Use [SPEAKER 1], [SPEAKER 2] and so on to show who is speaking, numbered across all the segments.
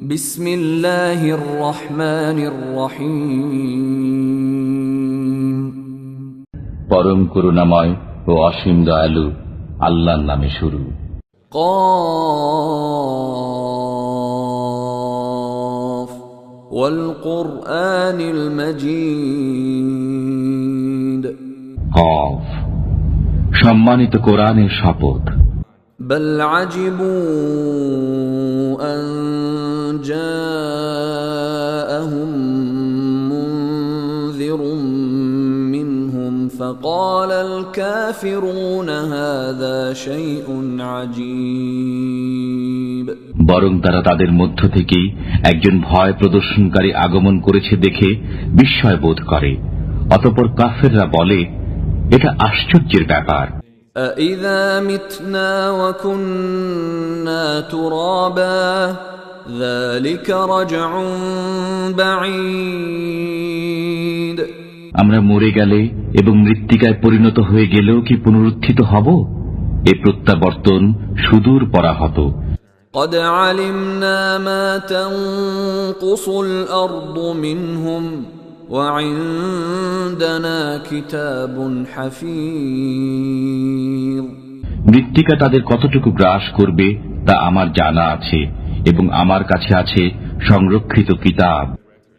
[SPEAKER 1] বিসমিল্লাহির রহমানির রহিম।
[SPEAKER 2] পরম করুণাময় ও অসীম দয়ালু আল্লাহর নামে শুরু।
[SPEAKER 1] قاف والقرآن المجيد।
[SPEAKER 2] কফ, সম্মানিত কোরআনের শপথ।
[SPEAKER 1] بل عجبوا أن جاءهم منذر منهم فقال الكافرون هذا شيء عجيب।
[SPEAKER 2] বরং তারা তাদের মধ্য থেকেই একজন ভয় প্রদর্শনকারী আগমন করেছে দেখে বিস্ময় বোধ করে। অতঃপর কাফেররা বলে, এটা আশ্চর্যের ব্যাপার।
[SPEAKER 1] أَإِذَا مِتْنَا وَكُنَّا تُرَابًا ذَلِكَ رَجْعٌ بَعِيدٌ।
[SPEAKER 2] আমরা মরে গেলে এবং মৃত্তিকায় পরিণত হয়ে গেলেও কি পুনরুত্থিত হব? এ প্রত্যাবর্তন সুদূর পরাহত।
[SPEAKER 1] قَدْ عَلِمْنَا مَا تَنقُصُ الْأَرْضُ مِنْهُمْ وَعِندَنَا كِتَابٌ حَفِيظٌ।
[SPEAKER 2] মৃত্তিকা তাদের কতটুকু গ্রাস করবে তা আমার জানা আছে এবং আমার কাছে আছে সংরক্ষিত কিতাব।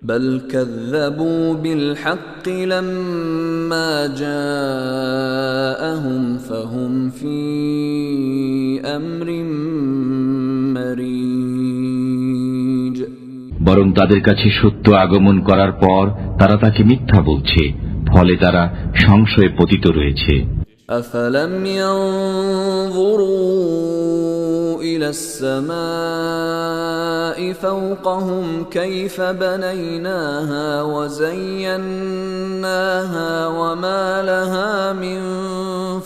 [SPEAKER 1] بل كذبوا بالحق لما جاءهم فهم في أمر مريج।
[SPEAKER 2] বরং তাদের কাছে সত্য আগমন করার পর তারা তাকে মিথ্যা বলছে, ফলে তারা সংশয়ে পতিত রয়েছে।
[SPEAKER 1] أفلم ينظروا إلى السماء فوقهم كيف بنيناها وزيناها وما لها من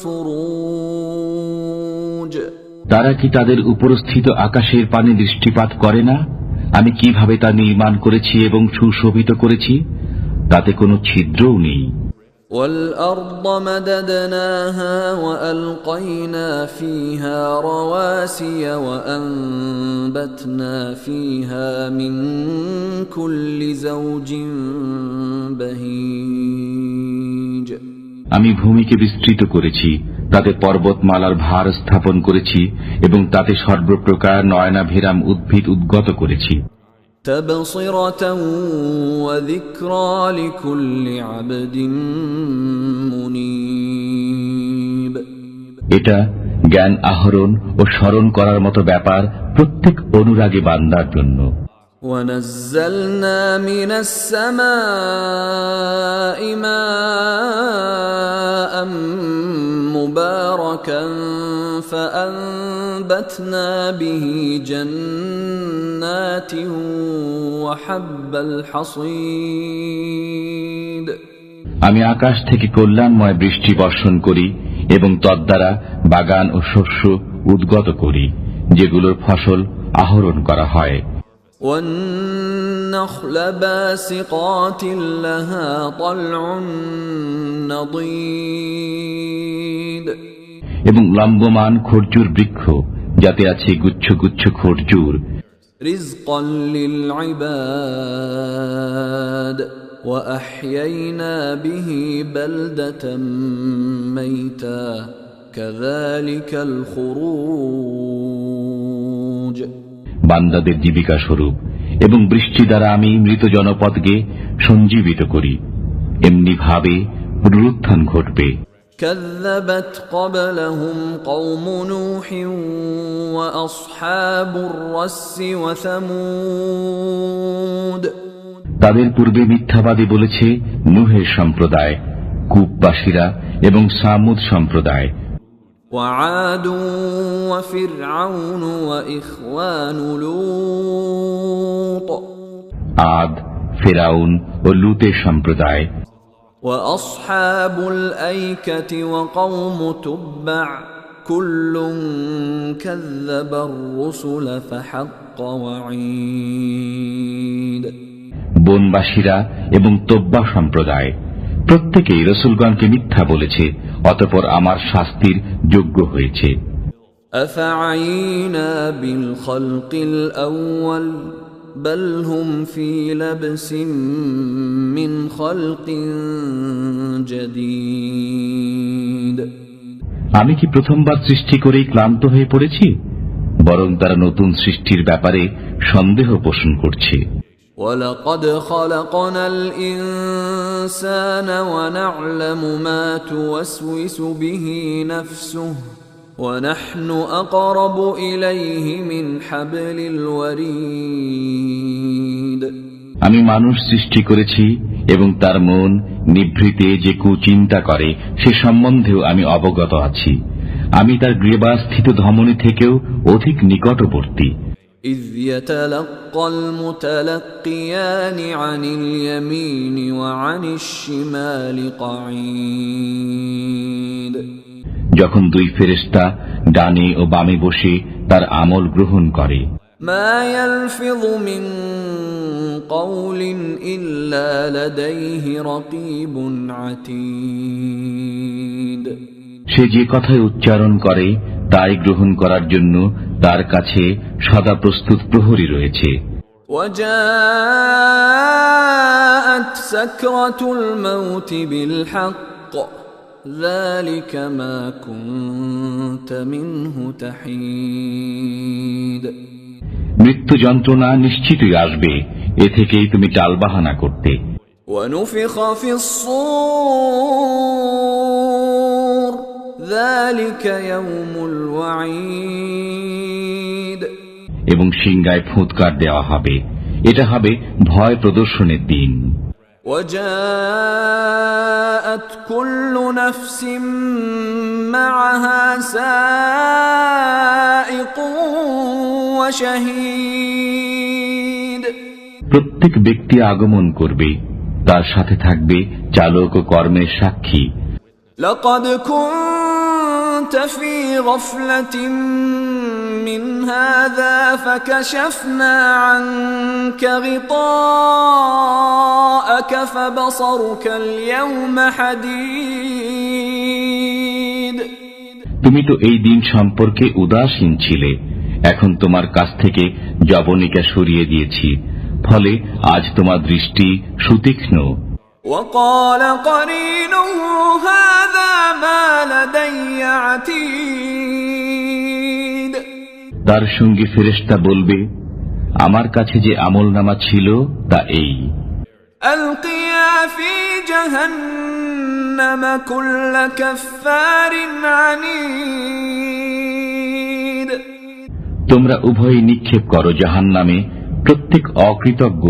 [SPEAKER 1] فروج।
[SPEAKER 2] তারা কি তাদের উপরস্থিত আকাশের পানে দৃষ্টিপাত করে না? আমি কিভাবে তা নির্মাণ করেছি এবং সুশোভিত করেছি, তাতে কোনো ছিদ্রও নেই।
[SPEAKER 1] والأرض مددناها وألقينا فيها رواسي وأنبتنا فيها من كل زوج بهيج।
[SPEAKER 2] আমি ভূমিকে বিস্তৃত করেছি, তাতে পর্বতমালার ভার স্থাপন করেছি এবং তাতে সর্বপ্রকার নয়নাভিরাম উদ্ভিদ উদ্গত করেছি।
[SPEAKER 1] تبصرة وذكرى لكل عبد منيب।
[SPEAKER 2] এটা জ্ঞান আহরণ ও স্মরণ করার মতো ব্যাপার প্রত্যেক অনুরাগী বান্দার জন্য।
[SPEAKER 1] ونزلنا من السماء ماء مباركا فأنبتنا به جنات وحب الحصيد।
[SPEAKER 2] আমি আকাশ থেকে কল্যাণময় বৃষ্টি বর্ষণ করি এবং তদ্বারা বাগান ও শস্য উদ্গত করি, যেগুলোর ফসল আহরণ করা হয়।
[SPEAKER 1] والنخل باسقات لها طلع نضيد।
[SPEAKER 2] এবং লম্বমান খরজুর বৃক্ষ, যাতে আছে গুচ্ছ গুচ্ছ খরজুর।
[SPEAKER 1] رزقا للعباد وأحيينا به بلدة ميتا كذلك الخروج।
[SPEAKER 2] বান্দাদের জীবিকা স্বরূপ এবং বৃষ্টি দ্বারা আমি মৃত জনপদকে সঞ্জীবিত করি, এমনি ভাবে পুনরুত্থান ঘটবে।
[SPEAKER 1] كذبت قبلهم قوم نوح وأصحاب الرس وثمود।
[SPEAKER 2] তাদের পূর্বে মিথ্যাবাদী বলেছে নূহের সম্প্রদায়, কূপবাসীরা এবং সামুদ সম্প্রদায়।
[SPEAKER 1] وعاد وفرعون وإخوان لوط।
[SPEAKER 2] আদ, ফেরাউন ও লূতের সম্প্রদায়।
[SPEAKER 1] وأصحاب الأيكة وقوم تبع كل كذب الرسل فحق وعيد।
[SPEAKER 2] বনবাসীরা এবং তোব্বা সম্প্রদায় প্রত্যেকেই রসুলগণকে মিথ্যা বলেছে, অতঃপর আমার শাস্তির যোগ্য হয়েছে।
[SPEAKER 1] أفعينا بالخلق الأول بل هم في لبس من خلق جديد
[SPEAKER 2] আমি কি প্রথমবার সৃষ্টি করেই ক্লান্ত হয়ে পড়েছি? বরং তারা নতুন সৃষ্টির ব্যাপারে সন্দেহ পোষণ করছে।
[SPEAKER 1] وَلَقَدْ خَلَقْنَا الْإِنسَانَ وَنَعْلَمُ مَا تُوَسْوِسُ بِهِ نَفْسُهُ وَنَحْنُ أَقْرَبُ إِلَيْهِ مِنْ حَبْلِ الْوَرِيدِ
[SPEAKER 2] আমি মানুষ সৃষ্টি করেছি এবং তার মন নিভৃতে যে কুচিন্তা করে সে সম্বন্ধেও আমি অবগত আছি। আমি তার গ্রীবাস্থিত ধমনী থেকেও অধিক নিকটবর্তী।
[SPEAKER 1] إذ يتلقى المتلقيان عن اليمين وعن الشمال قعيد
[SPEAKER 2] যখন দুই ফেরেশতা ডানে ও বামে বসে তার আমল গ্রহণ করে।
[SPEAKER 1] ما يلفظ من قول إلا لديه رقيب عتيد
[SPEAKER 2] সে যে কথাই উচ্চারণ করে তাই গ্রহণ করার জন্য তার কাছে সদা প্রস্তুত প্রহরী রয়েছে।
[SPEAKER 1] وجاءت سكرة الموت بالحق ذلك ما كنت منه تحيد
[SPEAKER 2] মৃত্যু যন্ত্রণা নিশ্চিতই আসবে, এ থেকেই তুমি টালবাহানা করতে।
[SPEAKER 1] ونفخ في الصور ذلك يوم الوعيد
[SPEAKER 2] এবং সিংগায় ফুৎকার দেওয়া হবে, এটা হবে ভয় প্রদর্শনের দিন।
[SPEAKER 1] وجاءت كل نفس معها سائق وشهيد
[SPEAKER 2] প্রত্যেক ব্যক্তি আগমন করবে, তার সাথে থাকবে চালক ও কর্মের সাক্ষী।
[SPEAKER 1] لقد كنت في غفلة من هذا فكشفنا عنك غطاءك فبصرك اليوم حديد
[SPEAKER 2] তুমি তো এই দিন সম্পর্কে উদাসীন ছিলে, এখন তোমার কাছ থেকে জবনিকা সরিয়ে দিয়েছি, ফলে আজ তোমার দৃষ্টি সুতীক্ষ্ণ।
[SPEAKER 1] وقال قرينه هذا ما لدي عتيد
[SPEAKER 2] তার সঙ্গে ফেরেশতা বলবে, আমার কাছে যে আমলনামা ছিল তা এই।
[SPEAKER 1] ألقيا في جهنم كل كفار عنيد
[SPEAKER 2] তোমরা উভয়ই নিক্ষেপ করো জাহান্নামে প্রত্যেক অকৃতজ্ঞ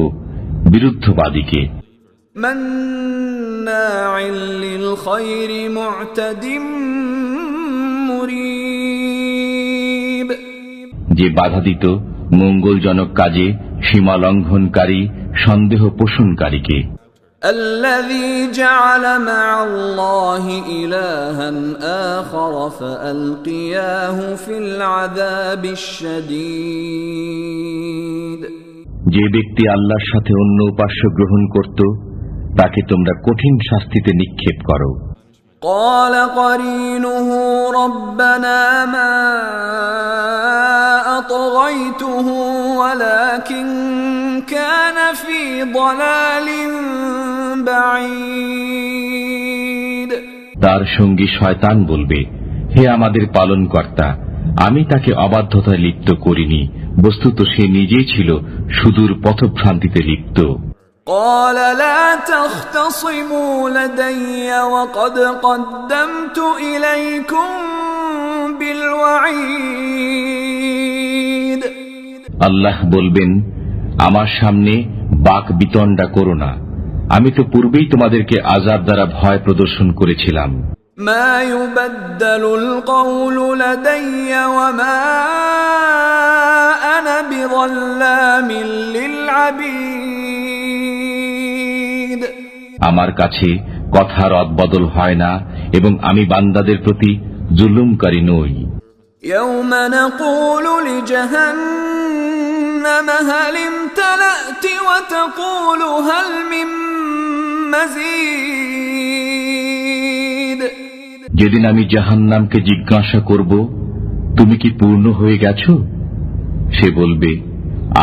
[SPEAKER 2] বিরুদ্ধবাদীকে।
[SPEAKER 1] مناع للخير معتد مريب
[SPEAKER 2] যে বাধা দিত মঙ্গলজনক কাজে সীমা লঙ্ঘনকারী সন্দেহ পোষণকারীকে।
[SPEAKER 1] الذي جعل مع الله إلها آخر فألقياه في العذاب الشديد
[SPEAKER 2] যে ব্যক্তি আল্লাহর সাথে অন্য উপাস্য গ্রহণ করত তাকে তোমরা কঠিন শাস্তিতে নিক্ষেপ করো।
[SPEAKER 1] قال قرينه ربنا ما أطغيته ولكن كان في ضلال بعيد
[SPEAKER 2] তার সঙ্গী শয়তান বলবে, হে আমাদের পালনকর্তা, আমি তাকে অবাধ্যতায় লিপ্ত করিনি, বস্তুত সে নিজেই ছিল সুদূর পথভ্রান্তিতে লিপ্ত।
[SPEAKER 1] قال لا تختصموا لدي وقد قدمت إليكم بالوعيد
[SPEAKER 2] আল্লাহ বলবেন, আমার সামনে বাক বিতণ্ডা করো না, আমি তো পূর্বেই তোমাদেরকে আযাব দ্বারা ভয় প্রদর্শন করেছিলাম।
[SPEAKER 1] ما يبدل القول لدي وما أنا بظلام للعبيد
[SPEAKER 2] আমার কাছে কথা রদবদল হয় না এবং আমি বান্দাদের প্রতি জুলুমকারী নই।
[SPEAKER 1] يوم نقول لجهنم هل امتلأت وتقول هل من مزيد
[SPEAKER 2] যেদিন আমি জাহান্নামকে জিজ্ঞাসা করব, তুমি কি পূর্ণ হয়ে গেছো? সে বলবে,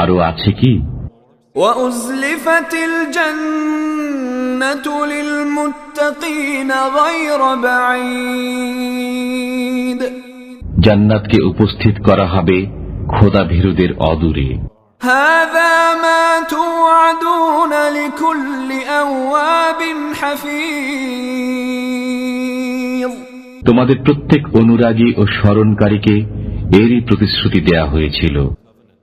[SPEAKER 2] আরো আছে কি?
[SPEAKER 1] وأزلفت الجنة للمتقين غير بعيد
[SPEAKER 2] জান্নাতকে উপস্থিত করা হবে খোদা ভীরুদের অদূরে।
[SPEAKER 1] هذا ما توعدون لكل أواب حفيظ
[SPEAKER 2] তোমাদের প্রত্যেক অনুরাগী ও স্মরণকারীকে এরই প্রতিশ্রুতি দেয়া হয়েছিল।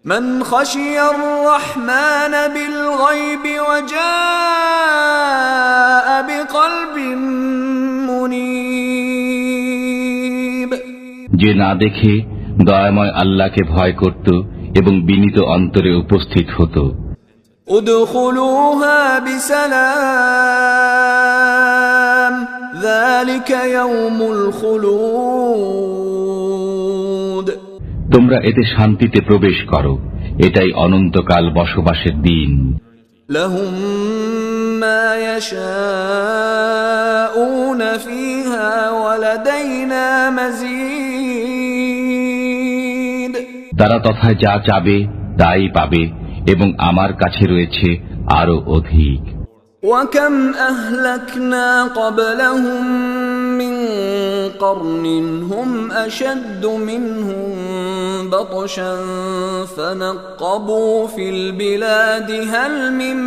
[SPEAKER 1] من خشي الرحمن بالغيب وجاء بقلب منيب
[SPEAKER 2] যে না দেখে দয়াময় আল্লাহকে ভয় করত এবং বিনীত অন্তরে উপস্থিত হতো।
[SPEAKER 1] ادخلوها بسلام ذلك يوم الخلود
[SPEAKER 2] তোমরা এতে শান্তিতে প্রবেশ করো, এটাই অনন্তকাল বসবাসের দিন।
[SPEAKER 1] لهم ما يشاءون فيها ولدينا مزيد
[SPEAKER 2] তারা তথায় যা চাবে তাই পাবে এবং আমার কাছে রয়েছে আরো অধিক।
[SPEAKER 1] وكم أهلكنا قبلهم من قرن هم أشد منهم بطشا فنقبوا في البلاد هل من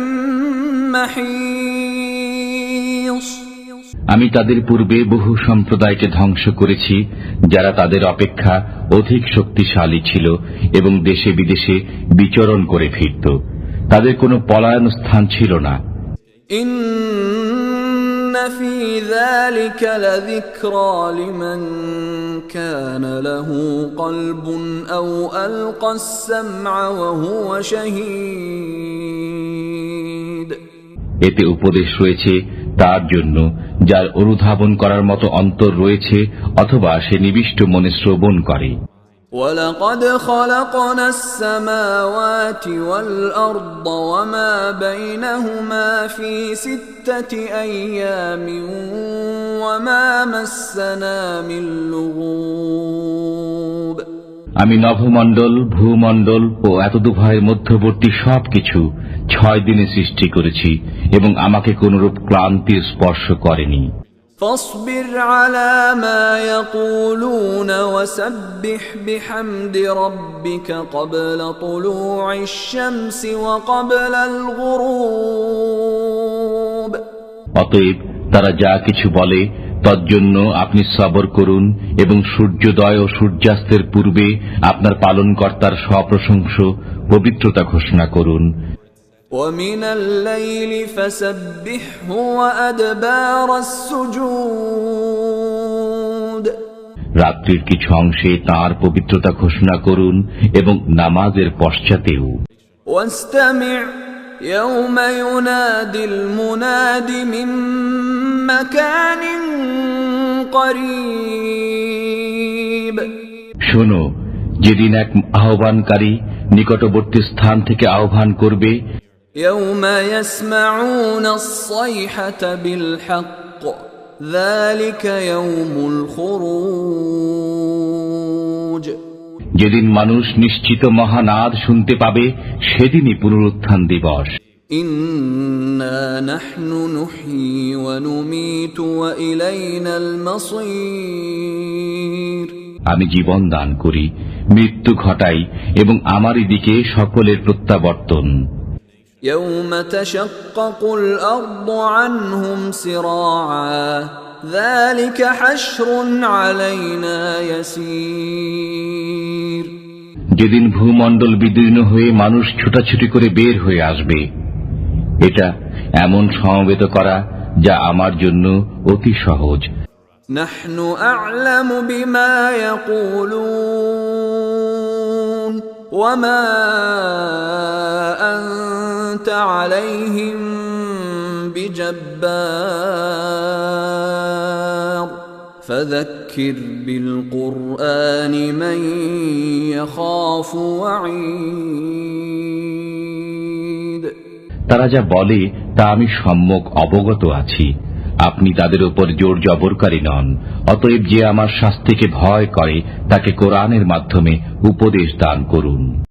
[SPEAKER 1] محيص
[SPEAKER 2] আমি তাদের পূর্বে বহু সম্প্রদায়কে ধ্বংস করেছি যারা তাদের অপেক্ষা অধিক শক্তিশালী ছিল এবং দেশে বিদেশে বিচরণ করে ফিরত। তাদের কোনো পলায়ন স্থান ছিল না।
[SPEAKER 1] إن في ذلك لذكرى لمن كان له قلب أو ألقى السمع وهو شهيد
[SPEAKER 2] এতে উপদেশ রয়েছে তার জন্য যার অনুধাবন করার মতো অন্তর রয়েছে অথবা সে নিবিষ্ট মনে শ্রবণ করে।
[SPEAKER 1] ولقد خلقنا السماوات والأرض وما بينهما في 6 أيام وما مسنا من لغوب
[SPEAKER 2] আমি নভমণ্ডল, ভূমণ্ডল ও এতদুভয়ের মধ্যবর্তী সবকিছু 6 দিনে সৃষ্টি করেছি এবং আমাকে কোনরূপ ক্লান্তির স্পর্শ করেনি।
[SPEAKER 1] فاصبر على ما يقولون وسبح بحمد ربك قبل طلوع الشمس وقبل الغروب
[SPEAKER 2] অতএব তারা যা কিছু বলে তজ্জন্য আপনি সবর করুন এবং সূর্যোদয় ও সূর্যাস্তের পূর্বে আপনার পালনকর্তার সপ্রশংস পবিত্রতা ঘোষণা করুন।
[SPEAKER 1] ومن الليل فسبحه وأدبار السجود
[SPEAKER 2] রাত্রির কিছু অংশে তাঁর পবিত্রতা ঘোষণা করুন এবং নামাজের পশ্চাতেও।
[SPEAKER 1] واستمع يوم ينادي المناد من مكان قريب
[SPEAKER 2] শোনো, যেদিন এক আহ্বানকারী নিকটবর্তী স্থান থেকে আহ্বান করবে।
[SPEAKER 1] يوم يسمعون الصيحة بالحق ذلك يوم الخروج
[SPEAKER 2] যেদিন মানুষ নিশ্চিত মহানাদ শুনতে পাবে সেদিনই পুনরুত্থান দিবস।
[SPEAKER 1] إنا نحن نحيي ونميت وإلينا المصير
[SPEAKER 2] আমি জীবন দান করি, মৃত্যু ঘটাই এবং আমারই দিকে সকলের প্রত্যাবর্তন।
[SPEAKER 1] يوم تشقق الأرض عنهم سراعا ذلك حشر علينا يسير
[SPEAKER 2] যেদিন ভূমণ্ডল বিদীর্ণ হয়ে মানুষ ছুটাছুটি করে বের হয়ে আসবে, এটা এমন সমবেত করা যা আমার জন্য অতি সহজ।
[SPEAKER 1] نحن أعلم بما يقولون وما أنت عليهم بجبار فذكر بالقرآن من يخاف وعيد
[SPEAKER 2] তারা যা বলে তা আমি সম্যক অবগত আছি। আপনি তাদের উপর জোর জবরকারী নন। অতএব যে আমার শাস্তিকে ভয় করে তাকে কোরআনের মাধ্যমে উপদেশ দান করুন।